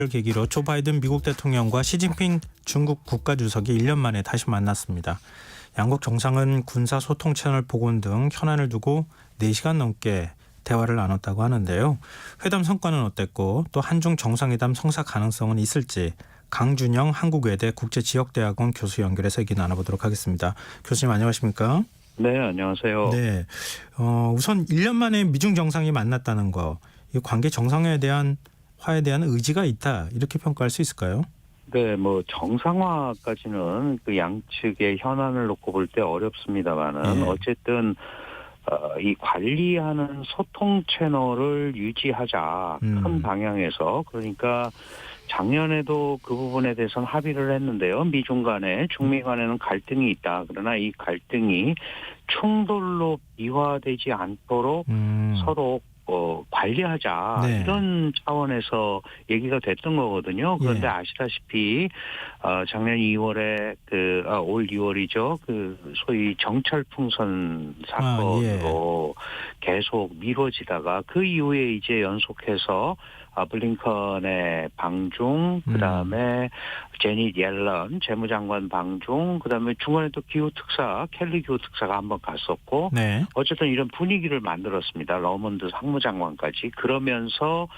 계기로 조 바이든 미국 대통령과 시진핑 중국 국가주석이 1년 만에 다시 만났습니다. 양국 정상은 군사 소통 채널 복원 등 현안을 두고 4시간 넘게 대화를 나눴다고 하는데요. 회담 성과는 어땠고 또 한중 정상회담 성사 가능성은 있을지 강준영 한국외대 국제지역대학원 교수 연결해서 얘기 나눠보도록 하겠습니다. 교수님 안녕하십니까? 네, 안녕하세요. 네, 우선 1년 만에 미중 정상이 만났다는 거, 이 관계 정상화에 대한 의지가 있다 이렇게 평가할 수 있을까요? 네, 정상화까지는 그 양측의 현안을 놓고 볼 때 어렵습니다만은 어쨌든 이 관리하는 소통 채널을 유지하자 큰 방향에서. 그러니까 작년에도 그 부분에 대해서는 합의를 했는데요. 미중 간에 중미 간에는 갈등이 있다. 그러나 이 갈등이 충돌로 비화되지 않도록 서로 관리하자. 네. 이런 차원에서 얘기가 됐던 거거든요. 그런데 아시다시피 작년 2월에 올 2월이죠. 소위 정찰풍선 사건으로 계속 미뤄지다가 그 이후에 이제 연속해서 블링컨의 방중, 그다음에 제닛 옐런 재무장관 방중, 그다음에 중간에 또 켈리 기후특사가 한번 갔었고, 네. 어쨌든 이런 분위기를 만들었습니다. 러먼드 상무장관까지. 그러면서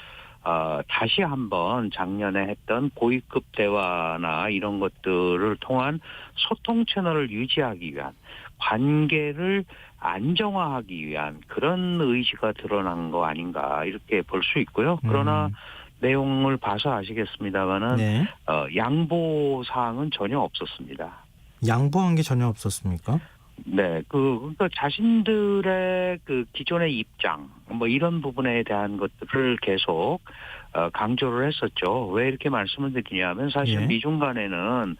다시 한번 작년에 했던 고위급 대화나 이런 것들을 통한 소통 채널을 유지하기 위한, 관계를 안정화하기 위한 그런 의지가 드러난 거 아닌가 이렇게 볼 수 있고요. 그러나 내용을 봐서 아시겠습니다만은 양보 사항은 전혀 없었습니다. 양보한 게 전혀 없었습니까? 네, 그러니까 자신들의 기존의 입장, 이런 부분에 대한 것들을 계속 강조를 했었죠. 왜 이렇게 말씀을 드리냐면 사실 미중 간에는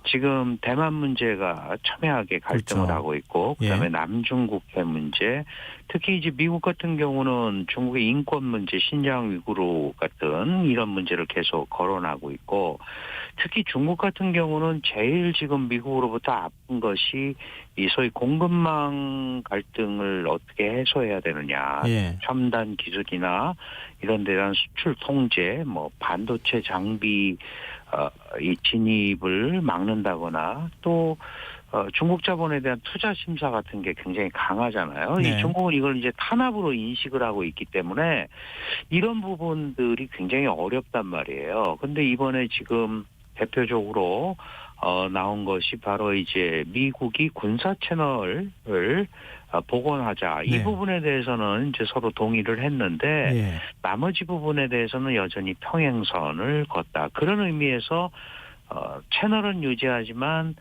지금 대만 문제가 첨예하게 갈등을 하고 있고, 그다음에 남중국해 문제, 특히 이제 미국 같은 경우는 중국의 인권 문제, 신장 위구르 같은 이런 문제를 계속 거론하고 있고, 특히 중국 같은 경우는 제일 지금 미국으로부터 아픈 것이 이 소위 공급망 갈등을 어떻게 해소해야 되느냐, 첨단 기술이나 이런 데 대한 수출 통제, 반도체 장비 이 진입을 막는다거나 또 중국 자본에 대한 투자 심사 같은 게 굉장히 강하잖아요. 이 중국은 이걸 이제 탄압으로 인식을 하고 있기 때문에 이런 부분들이 굉장히 어렵단 말이에요. 근데 이번에 지금 대표적으로 나온 것이 바로 이제 미국이 군사 채널을 복원하자. 이 부분에 대해서는 이제 서로 동의를 했는데 나머지 부분에 대해서는 여전히 평행선을 걷다. 그런 의미에서 채널은 유지하지만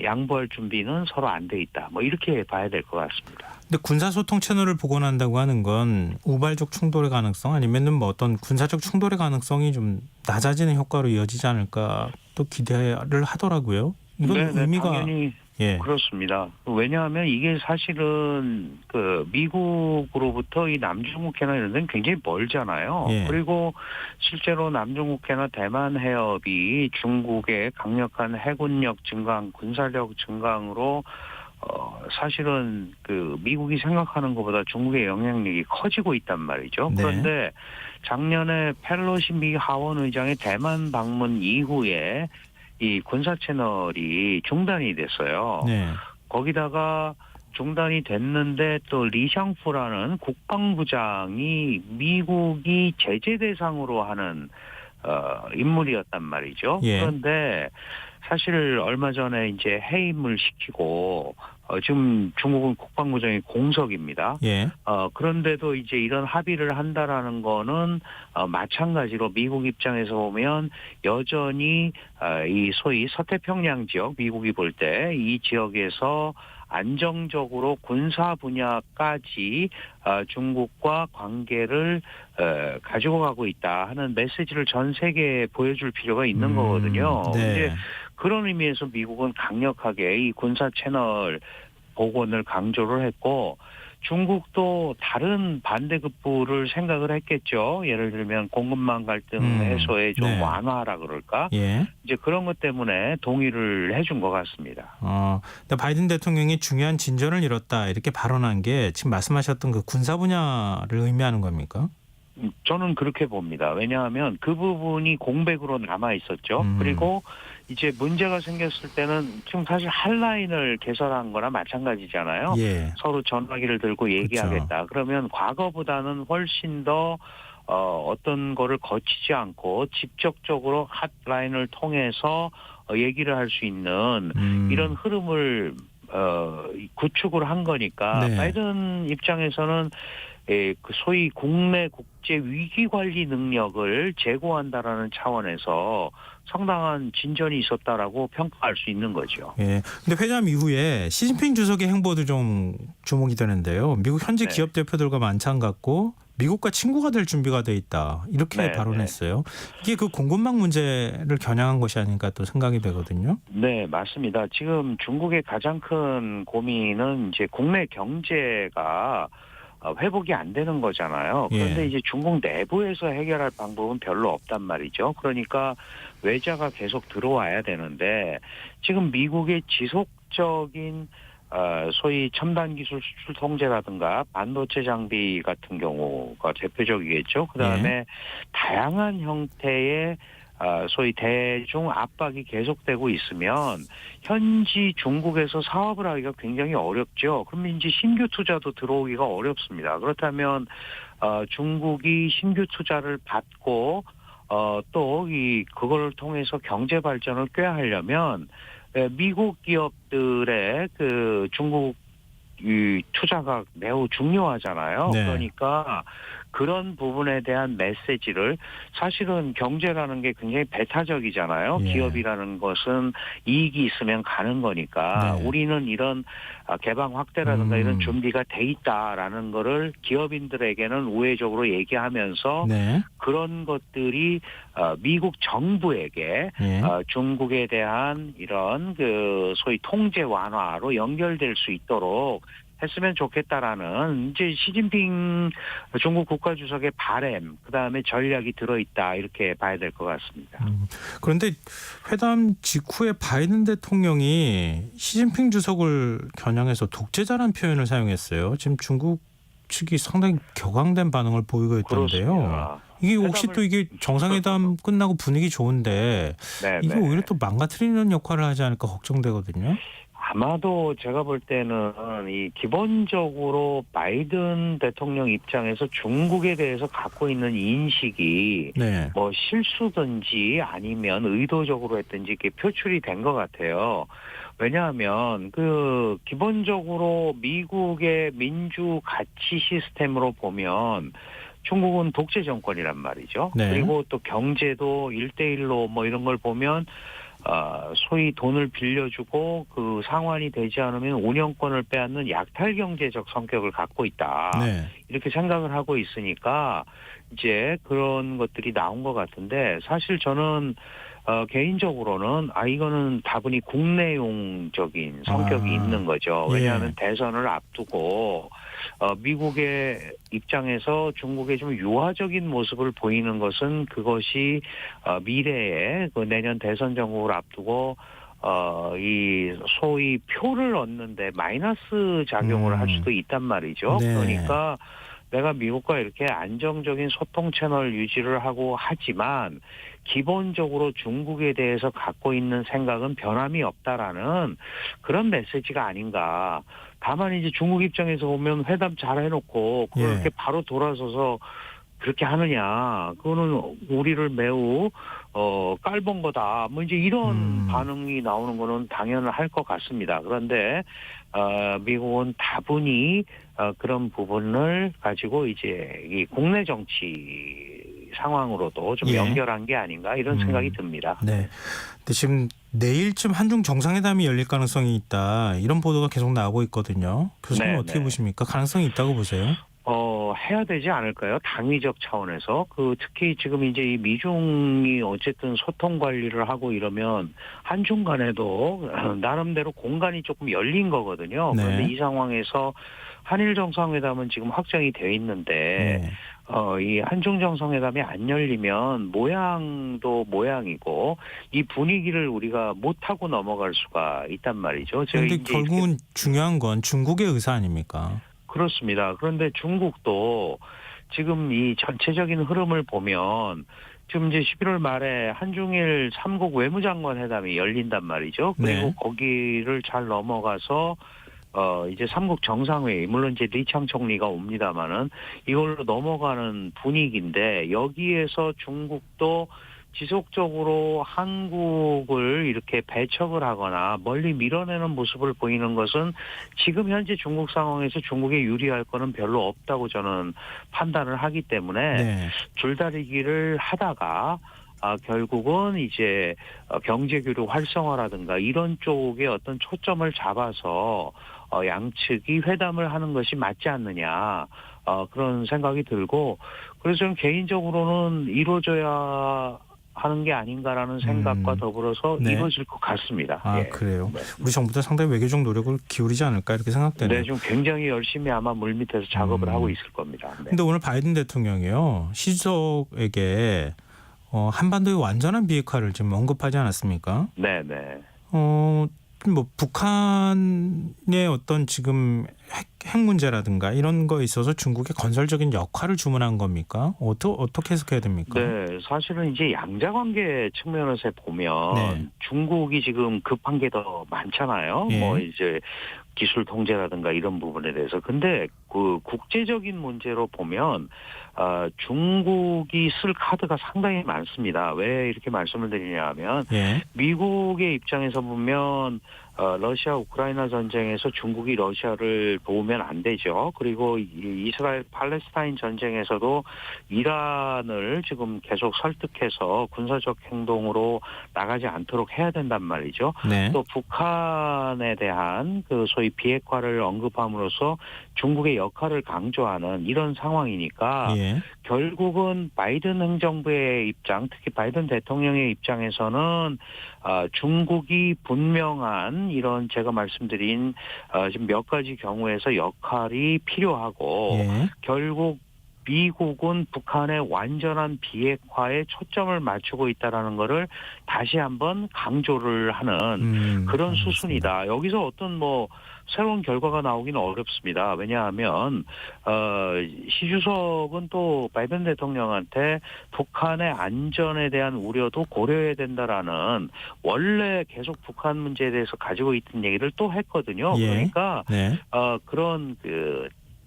양보할 준비는 서로 안 돼 있다. 이렇게 봐야 될 것 같습니다. 근데 군사소통 채널을 복원한다고 하는 건 우발적 충돌의 가능성 아니면은 어떤 군사적 충돌의 가능성이 좀 낮아지는 효과로 이어지지 않을까 또 기대를 하더라고요. 이건 의미가 당연히 그렇습니다. 왜냐하면 이게 사실은 미국으로부터 이 남중국해나 이런 데는 굉장히 멀잖아요. 그리고 실제로 남중국해나 대만 해협이 중국의 강력한 해군력 증강, 군사력 증강으로 사실은 미국이 생각하는 것보다 중국의 영향력이 커지고 있단 말이죠. 그런데 작년에 펠로시 미 하원 의장의 대만 방문 이후에 이 군사 채널이 중단이 됐어요. 거기다가 중단이 됐는데 또 리샹푸라는 국방부장이 미국이 제재 대상으로 하는 인물이었단 말이죠. 그런데 사실 얼마 전에 이제 해임을 시키고 지금 중국은 국방부장이 공석입니다. 그런데도 이제 이런 합의를 한다라는 거는 마찬가지로 미국 입장에서 보면 여전히 이 소위 서태평양 지역, 미국이 볼 때 이 지역에서 안정적으로 군사 분야까지 중국과 관계를 가지고 가고 있다 하는 메시지를 전 세계에 보여줄 필요가 있는 거거든요. 근데 그런 의미에서 미국은 강력하게 이 군사 채널 복원을 강조를 했고, 중국도 다른 반대급부를 생각을 했겠죠. 예를 들면 공급망 갈등 해소에 좀 완화하라 그럴까? 이제 그런 것 때문에 동의를 해준 것 같습니다. 근데 바이든 대통령이 중요한 진전을 이뤘다 이렇게 발언한 게 지금 말씀하셨던 그 군사 분야를 의미하는 겁니까? 저는 그렇게 봅니다. 왜냐하면 그 부분이 공백으로 남아 있었죠. 그리고 이제 문제가 생겼을 때는 지금 사실 핫라인을 개설한 거나 마찬가지잖아요. 예. 서로 전화기를 들고 얘기하겠다. 그렇죠. 그러면 과거보다는 훨씬 더 어떤 거를 거치지 않고 직접적으로 핫라인을 통해서 얘기를 할 수 있는 이런 흐름을 구축을 한 거니까 네. 바이든 입장에서는 그 소위 국내 국제 위기 관리 능력을 제고한다라는 차원에서 상당한 진전이 있었다라고 평가할 수 있는 거죠. 예. 근데 회담 이후에 시진핑 주석의 행보도 좀 주목이 되는데요. 미국 현지 네. 기업 대표들과 만찬 갖고 미국과 친구가 될 준비가 돼 있다. 이렇게 네, 발언했어요. 이게 그 공급망 문제를 겨냥한 것이 아닌가 또 생각이 되거든요. 네, 맞습니다. 지금 중국의 가장 큰 고민은 이제 국내 경제가 회복이 안 되는 거잖아요. 그런데 예. 이제 중국 내부에서 해결할 방법은 별로 없단 말이죠. 그러니까 외자가 계속 들어와야 되는데 지금 미국의 지속적인 소위 첨단 기술 수출 통제라든가 반도체 장비 같은 경우가 대표적이겠죠. 그다음에 다양한 형태의 소위 대중 압박이 계속되고 있으면 현지 중국에서 사업을 하기가 굉장히 어렵죠. 그러면 이제 신규 투자도 들어오기가 어렵습니다. 그렇다면 중국이 신규 투자를 받고 또 그걸 통해서 경제 발전을 꾀하려면 미국 기업들의 그 중국 이 투자가 매우 중요하잖아요. 네. 그러니까 그런 부분에 대한 메시지를 사실은 경제라는 게 굉장히 배타적이잖아요. 예. 기업이라는 것은 이익이 있으면 가는 거니까 네. 우리는 이런 개방 확대라든가 이런 준비가 돼 있다라는 거를 기업인들에게는 우회적으로 얘기하면서 네. 그런 것들이 미국 정부에게 예. 중국에 대한 이런 그 소위 통제 완화로 연결될 수 있도록 했으면 좋겠다라는 이제 시진핑 중국 국가주석의 바람, 그다음에 전략이 들어있다 이렇게 봐야 될 것 같습니다. 그런데 회담 직후에 바이든 대통령이 시진핑 주석을 겨냥해서 독재자라는 표현을 사용했어요. 지금 중국 측이 상당히 격앙된 반응을 보이고 있던데요. 그렇습니다. 이게 혹시 또 이게 정상회담 끝나고 분위기 좋은데 네, 이게 오히려 또 망가뜨리는 역할을 하지 않을까 걱정되거든요. 아마도 제가 볼 때는 이 기본적으로 바이든 대통령 입장에서 중국에 대해서 갖고 있는 인식이 네. 뭐 실수든지 아니면 의도적으로 했든지 이게 표출이 된 것 같아요. 왜냐하면 그 기본적으로 미국의 민주 가치 시스템으로 보면 중국은 독재 정권이란 말이죠. 네. 그리고 또 경제도 1대1로 뭐 이런 걸 보면 소위 돈을 빌려주고 그 상환이 되지 않으면 운영권을 빼앗는 약탈 경제적 성격을 갖고 있다. 네. 이렇게 생각을 하고 있으니까 이제 그런 것들이 나온 것 같은데 사실 저는 개인적으로는 이거는 다분히 국내용적인 성격이 있는 거죠. 왜냐하면 대선을 앞두고 미국의 입장에서 중국의 좀 유화적인 모습을 보이는 것은 그것이 미래에 그 내년 대선 정국을 앞두고 이 소위 표를 얻는데 마이너스 작용을 할 수도 있단 말이죠. 네. 그러니까 내가 미국과 이렇게 안정적인 소통 채널 유지를 하고 하지만 기본적으로 중국에 대해서 갖고 있는 생각은 변함이 없다라는 그런 메시지가 아닌가. 다만 이제 중국 입장에서 보면 회담 잘 해놓고 그렇게 바로 돌아서서 그렇게 하느냐. 그거는 우리를 매우 깔본 거다. 뭐 이제 이런 반응이 나오는 거는 당연할 것 같습니다. 그런데 미국은 다분히 그런 부분을 가지고 이제 이 국내 정치 상황으로도 좀 연결한 게 아닌가 이런 생각이 듭니다. 네. 근데 지금 내일쯤 한중 정상회담이 열릴 가능성이 있다. 이런 보도가 계속 나오고 있거든요. 교수님 어떻게 보십니까? 가능성이 있다고 보세요? 해야 되지 않을까요? 당위적 차원에서. 특히 지금 이제 이 미중이 어쨌든 소통 관리를 하고 이러면 한중 간에도 나름대로 공간이 조금 열린 거거든요. 네. 그런데 이 상황에서 한일 정상회담은 지금 확정이 되어 있는데, 이 한중 정상회담이 안 열리면 모양도 모양이고 이 분위기를 우리가 못하고 넘어갈 수가 있단 말이죠. 그런데 결국은 중요한 건 중국의 의사 아닙니까? 그렇습니다. 그런데 중국도 지금 이 전체적인 흐름을 보면 지금 이제 11월 말에 한중일 3국 외무장관 회담이 열린단 말이죠. 그리고 네. 거기를 잘 넘어가서 이제 3국 정상회의, 물론 이제 리창 총리가 옵니다마는 이걸로 넘어가는 분위기인데, 여기에서 중국도 지속적으로 한국을 이렇게 배척을 하거나 멀리 밀어내는 모습을 보이는 것은 지금 현재 중국 상황에서 중국에 유리할 거는 별로 없다고 저는 판단을 하기 때문에 네. 줄다리기를 하다가 결국은 이제 경제 교류 활성화라든가 이런 쪽에 어떤 초점을 잡아서 양측이 회담을 하는 것이 맞지 않느냐, 그런 생각이 들고, 그래서 저는 개인적으로는 이루어져야 하는 게 아닌가라는 생각과 더불어서 네. 이루어질 것 같습니다. 예. 그래요. 네. 우리 정부도 상당히 외교적 노력을 기울이지 않을까 이렇게 생각되네요. 네, 좀 굉장히 열심히 아마 물밑에서 작업을 하고 있을 겁니다. 네. 근데 오늘 바이든 대통령이요, 시 주석에게 한반도의 완전한 비핵화를 지금 언급하지 않았습니까? 네, 네. 뭐 북한의 어떤 지금 핵 문제라든가 이런 거에 있어서 중국의 건설적인 역할을 주문한 겁니까? 어떻게 해석해야 됩니까? 네, 사실은 이제 양자관계 측면에서 보면 네. 중국이 지금 급한 게 더 많잖아요. 예. 뭐 이제 기술 통제라든가 이런 부분에 대해서. 근데 그 국제적인 문제로 보면 중국이 쓸 카드가 상당히 많습니다. 왜 이렇게 말씀을 드리냐면 예. 미국의 입장에서 보면 러시아 우크라이나 전쟁에서 중국이 러시아를 도우면 안 되죠. 그리고 이스라엘 팔레스타인 전쟁에서도 이란을 지금 계속 설득해서 군사적 행동으로 나가지 않도록 해야 된단 말이죠. 네. 또 북한에 대한 그 소위 비핵화를 언급함으로써 중국의 역할을 강조하는 이런 상황이니까 예. 결국은 바이든 행정부의 입장, 특히 바이든 대통령의 입장에서는 중국이 분명한 이런 제가 말씀드린 지금 몇 가지 경우에서 역할이 필요하고 예. 결국 미국은 북한의 완전한 비핵화에 초점을 맞추고 있다라는 것을 다시 한번 강조를 하는 그런 알겠습니다. 수순이다. 여기서 어떤 뭐 새로운 결과가 나오기는 어렵습니다. 왜냐하면 시 주석은 또 바이든 대통령한테 북한의 안전에 대한 우려도 고려해야 된다라는, 원래 계속 북한 문제에 대해서 가지고 있던 얘기를 또 했거든요. 예. 그러니까 네. 그런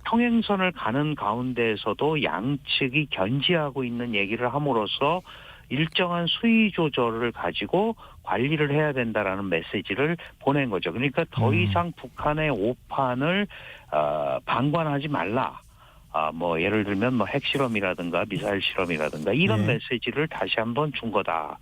평행선을 가는 가운데에서도 양측이 견지하고 있는 얘기를 함으로써 일정한 수위 조절을 가지고 관리를 해야 된다라는 메시지를 보낸 거죠. 그러니까 더 이상 북한의 오판을 방관하지 말라. 뭐 예를 들면 뭐 핵실험이라든가 미사일 실험이라든가 이런 네. 메시지를 다시 한번 준 거다.